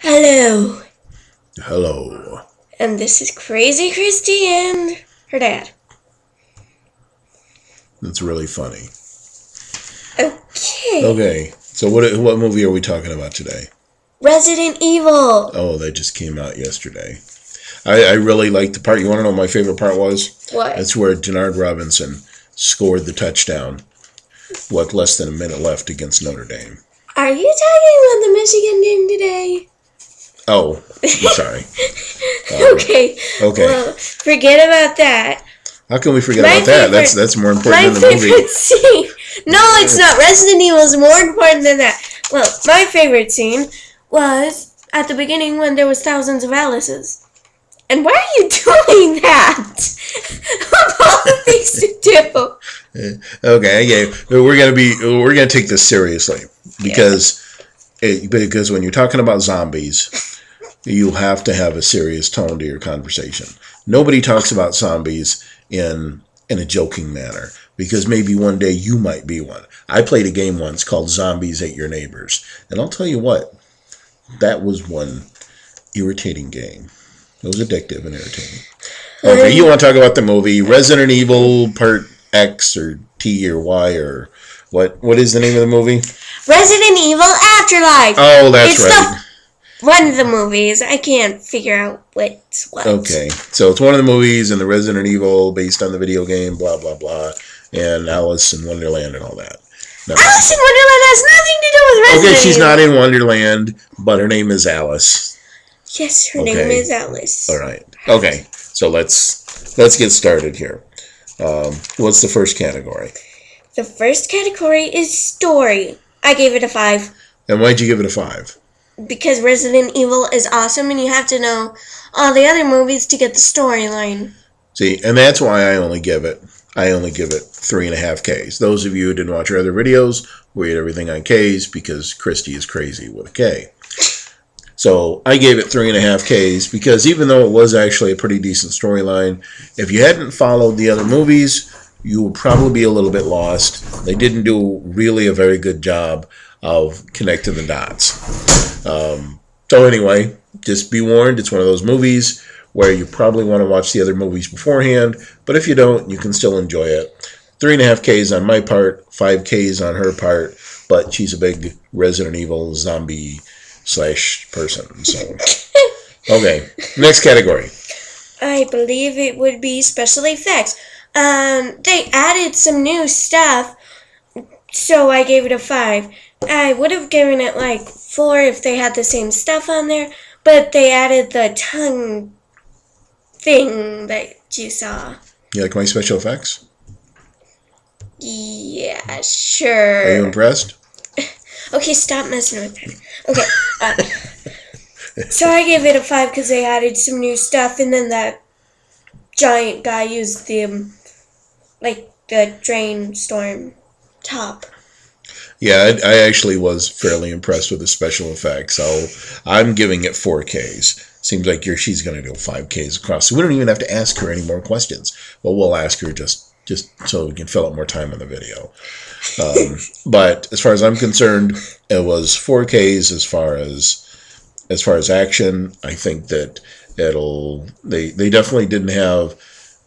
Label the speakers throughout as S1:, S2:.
S1: Hello.
S2: Hello.
S1: And this is Crazy Christy and her dad.
S2: That's really funny.
S1: Okay.
S2: Okay, so what movie are we talking about today?
S1: Resident Evil.
S2: Oh, that just came out yesterday. I really liked the part. You want to know what my favorite part was?
S1: What?
S2: It's where Denard Robinson scored the touchdown with less than a minute left against Notre Dame.
S1: Are you talking about the Michigan game today?
S2: Oh, I'm sorry.
S1: Okay.
S2: Okay.
S1: Well, forget about that.
S2: How can we forget about that? That's more important than the movie.
S1: My favorite scene. No, it's not. Resident Evil is more important than that. Well, my favorite scene was at the beginning when there was thousands of Alices. And why are you doing that? Of all the things to do.
S2: Okay. We're gonna take this seriously because when you're talking about zombies, you have to have a serious tone to your conversation. Nobody talks about zombies in a joking manner because maybe one day you might be one. I played a game once called Zombies Ate Your Neighbors, and I'll tell you what, that was one irritating game. It was addictive and irritating. Okay, you want to talk about the movie Resident Evil Part X or T or Y or what? What is the name of the movie?
S1: Resident Evil Afterlife.
S2: Oh, that's right.
S1: One of the movies. I can't figure out what's what.
S2: Okay, so it's one of the movies in the Resident Evil based on the video game, blah, blah, blah, and Alice in Wonderland and all that. No.
S1: Alice in Wonderland has nothing to do with Resident Evil.
S2: Okay, she's not in Wonderland, but her name is Alice.
S1: Yes, her name is Alice.
S2: All right. Okay, so let's get started here. What's the first category?
S1: The first category is story. I gave it a 5.
S2: And why'd you give it a 5?
S1: Because Resident Evil is awesome, and you have to know all the other movies to get the storyline.
S2: See, and that's why I only give it 3.5 Ks. Those of you who didn't watch our other videos, we rate everything on Ks because Christy is crazy with a K. So I gave it 3.5 Ks because even though it was actually a pretty decent storyline, if you hadn't followed the other movies, you would probably be a little bit lost. They didn't do really a very good job of connecting the dots. So anyway, just be warned, it's one of those movies where you probably want to watch the other movies beforehand, but if you don't, you can still enjoy it. 3.5 Ks on my part, 5 Ks on her part, but she's a big Resident Evil zombie / person. So, okay, next category.
S1: I believe it would be special effects. They added some new stuff, so I gave it a 5. I would have given it like 4 if they had the same stuff on there, but they added the tongue thing that you saw.
S2: You like my special effects?
S1: Yeah, sure.
S2: Are you impressed?
S1: Okay, stop messing with that. Okay, so I gave it a 5 because they added some new stuff, and then that giant guy used the drain storm top.
S2: Yeah, I actually was fairly impressed with the special effects. So I'm giving it 4 Ks. Seems like she's going to do 5 Ks across. So we don't even have to ask her any more questions. Well, we'll ask her just so we can fill up more time on the video. But as far as I'm concerned, it was 4 Ks as far as action. I think that they definitely didn't have,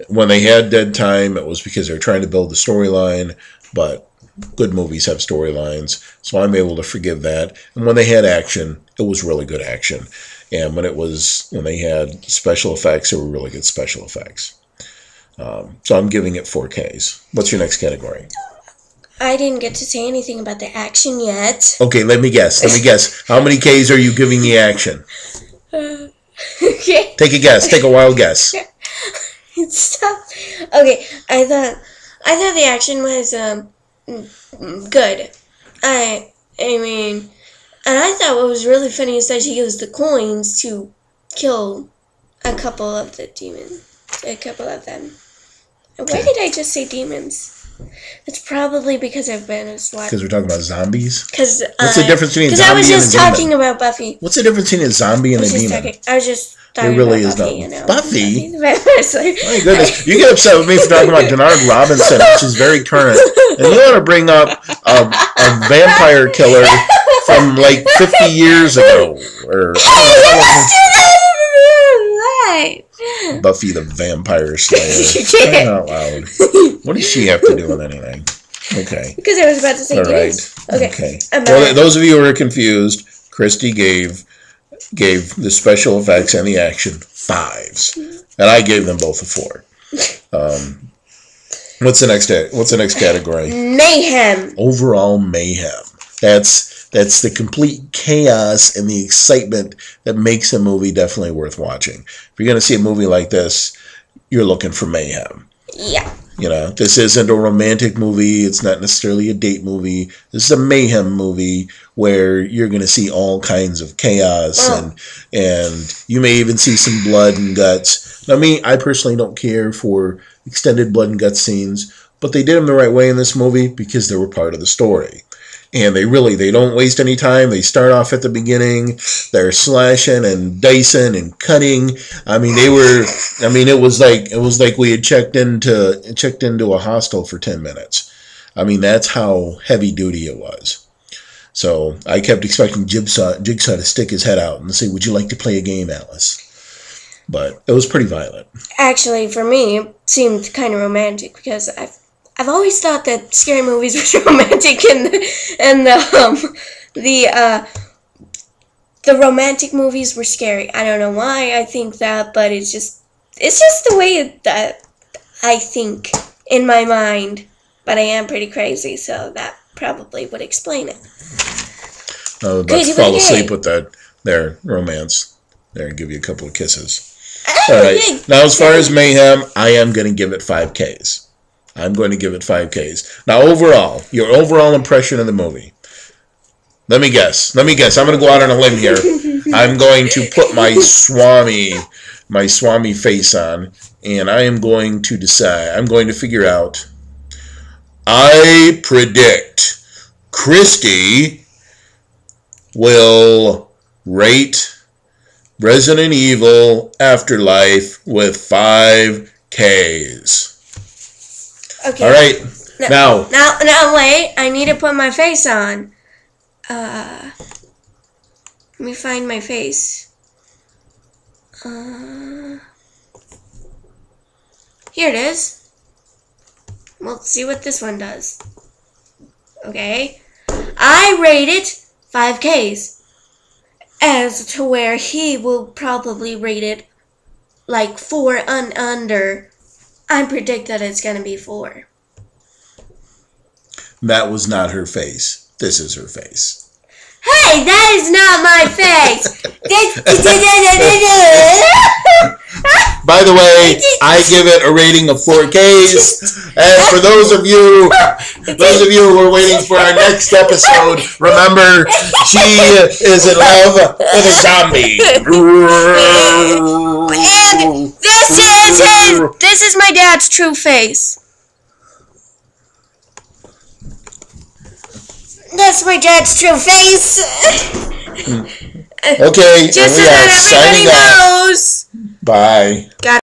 S2: when they had dead time, it was because they were trying to build the storyline, but good movies have storylines, so I'm able to forgive that. And when they had action, it was really good action. And when they had special effects, it were really good special effects. So I'm giving it 4 Ks. What's your next category?
S1: I didn't get to say anything about the action yet.
S2: Okay, let me guess. How many Ks are you giving the action?
S1: Okay.
S2: Take a guess. Take a wild guess.
S1: Stop. Okay, I thought the action was good. I mean, and I thought what was really funny is that she used the coins to kill a couple of the demons. A couple of them. Why did I just say demons? It's probably because I've been a SWAT.
S2: Because we're talking about zombies?
S1: What's
S2: the difference between a zombie and a demon? Because
S1: I was just talking about Buffy.
S2: What's the difference between a zombie and a demon?
S1: I was just talking
S2: really
S1: about
S2: is
S1: Buffy,
S2: no
S1: you know.
S2: Buffy?
S1: Buffy?
S2: My goodness. You get upset with me for talking about Denard Robinson, which is very current. And you want to bring up a vampire killer from like 50 years ago. Or
S1: Right.
S2: Buffy the Vampire Slayer. Crying out loud. What does she have to do with anything? Okay.
S1: Because I was about to say
S2: All right.
S1: Okay.
S2: Well, those of you who are confused, Christy gave the special effects and the action 5s, and I gave them both a 4. What's the next category?
S1: Mayhem.
S2: Overall mayhem. That's the complete chaos and the excitement that makes a movie definitely worth watching. If you're going to see a movie like this, you're looking for mayhem.
S1: Yeah.
S2: This isn't a romantic movie. It's not necessarily a date movie. This is a mayhem movie where you're going to see all kinds of chaos and you may even see some blood and guts. Now, I personally don't care for extended blood and guts scenes, but they did them the right way in this movie because they were part of the story. And they don't waste any time. They start off at the beginning. They're slashing and dicing and cutting. It was like we had checked into a hostel for 10 minutes. That's how heavy duty it was. So I kept expecting Jigsaw to stick his head out and say, "Would you like to play a game, Alice?" But it was pretty violent. Actually,
S1: for me, it seemed kind of romantic because I've always thought that scary movies were romantic, and the romantic movies were scary. I don't know why I think that, but it's just the way that I think in my mind. But I am pretty crazy, so that probably would explain it.
S2: I was about to fall asleep with their romance there and give you a couple of kisses. All right. Now, as far as mayhem, I am going to give it 5 Ks. I'm going to give it 5 Ks. Now, your overall impression of the movie. Let me guess. I'm going to go out on a limb here. I'm going to put my Swami face on, and I am going to decide. I'm going to figure out. I predict Christy will rate Resident Evil Afterlife with 5 Ks.
S1: Okay.
S2: All right. Now,
S1: wait. I need to put my face on. Let me find my face. Here it is. We'll see what this one does. Okay. I rate it 5 Ks. As to where he will probably rate it like 4 and under. I predict that it's going to be 4.
S2: That was not her face. This is her face.
S1: Hey, that is not my face.
S2: By the way, I give it a rating of 4 Ks. And for those of you who are waiting for our next episode, remember, she is in love with a zombie.
S1: And this is my dad's true face. That's my dad's true face.
S2: Okay,
S1: just so that everybody knows.
S2: Bye.
S1: Got